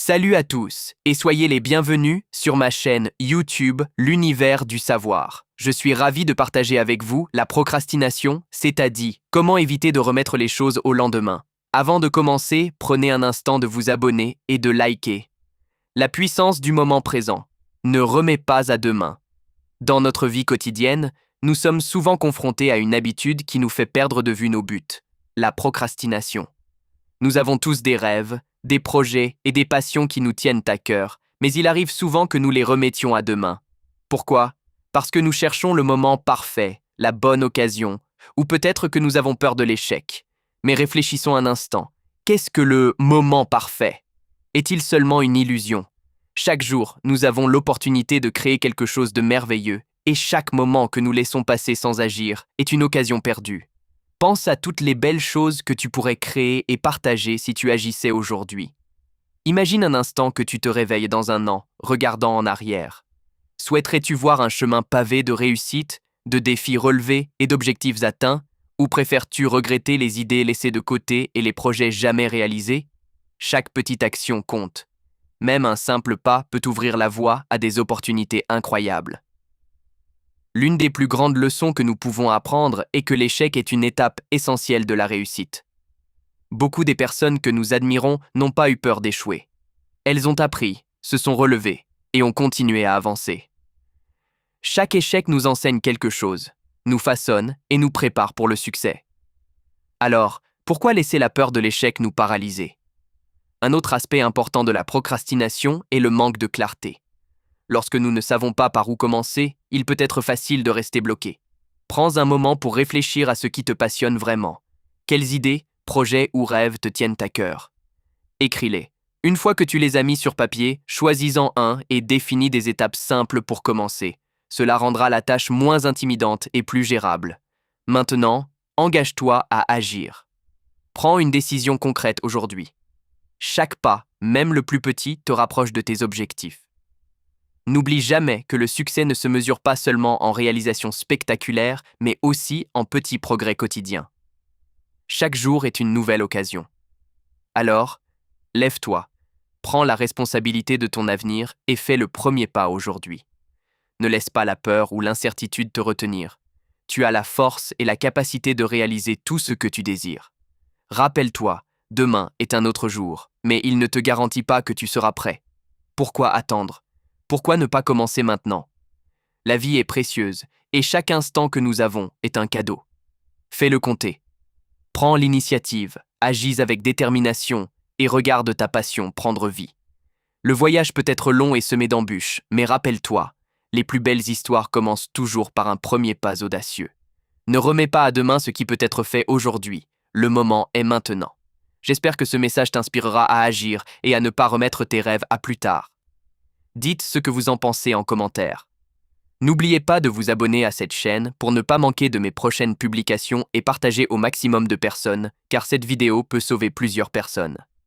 Salut à tous et soyez les bienvenus sur ma chaîne YouTube L'univers du savoir. Je suis ravi de partager avec vous la procrastination, c'est-à-dire comment éviter de remettre les choses au lendemain. Avant de commencer, prenez un instant de vous abonner et de liker. La puissance du moment présent. Ne remet pas à demain. Dans notre vie quotidienne, nous sommes souvent confrontés à une habitude qui nous fait perdre de vue nos buts, la procrastination. Nous avons tous des rêves, des projets et des passions qui nous tiennent à cœur, mais il arrive souvent que nous les remettions à demain. Pourquoi? Parce que nous cherchons le moment parfait, la bonne occasion, ou peut-être que nous avons peur de l'échec. Mais réfléchissons un instant. Qu'est-ce que le moment parfait? Est-il seulement une illusion? Chaque jour, nous avons l'opportunité de créer quelque chose de merveilleux, et chaque moment que nous laissons passer sans agir est une occasion perdue. Pense à toutes les belles choses que tu pourrais créer et partager si tu agissais aujourd'hui. Imagine un instant que tu te réveilles dans un an, regardant en arrière. Souhaiterais-tu voir un chemin pavé de réussite, de défis relevés et d'objectifs atteints, ou préfères-tu regretter les idées laissées de côté et les projets jamais réalisés? Chaque petite action compte. Même un simple pas peut ouvrir la voie à des opportunités incroyables. L'une des plus grandes leçons que nous pouvons apprendre est que l'échec est une étape essentielle de la réussite. Beaucoup des personnes que nous admirons n'ont pas eu peur d'échouer. Elles ont appris, se sont relevées et ont continué à avancer. Chaque échec nous enseigne quelque chose, nous façonne et nous prépare pour le succès. Alors, pourquoi laisser la peur de l'échec nous paralyser? Un autre aspect important de la procrastination est le manque de clarté. Lorsque nous ne savons pas par où commencer, il peut être facile de rester bloqué. Prends un moment pour réfléchir à ce qui te passionne vraiment. Quelles idées, projets ou rêves te tiennent à cœur? Écris-les. Une fois que tu les as mis sur papier, choisis-en un et définis des étapes simples pour commencer. Cela rendra la tâche moins intimidante et plus gérable. Maintenant, engage-toi à agir. Prends une décision concrète aujourd'hui. Chaque pas, même le plus petit, te rapproche de tes objectifs. N'oublie jamais que le succès ne se mesure pas seulement en réalisations spectaculaires, mais aussi en petits progrès quotidiens. Chaque jour est une nouvelle occasion. Alors, lève-toi, prends la responsabilité de ton avenir et fais le premier pas aujourd'hui. Ne laisse pas la peur ou l'incertitude te retenir. Tu as la force et la capacité de réaliser tout ce que tu désires. Rappelle-toi, demain est un autre jour, mais il ne te garantit pas que tu seras prêt. Pourquoi attendre? Pourquoi ne pas commencer maintenant? La vie est précieuse et chaque instant que nous avons est un cadeau. Fais-le compter. Prends l'initiative, agis avec détermination et regarde ta passion prendre vie. Le voyage peut être long et semé d'embûches, mais rappelle-toi, les plus belles histoires commencent toujours par un premier pas audacieux. Ne remets pas à demain ce qui peut être fait aujourd'hui. Le moment est maintenant. J'espère que ce message t'inspirera à agir et à ne pas remettre tes rêves à plus tard. Dites ce que vous en pensez en commentaire. N'oubliez pas de vous abonner à cette chaîne pour ne pas manquer de mes prochaines publications et partager au maximum de personnes, car cette vidéo peut sauver plusieurs personnes.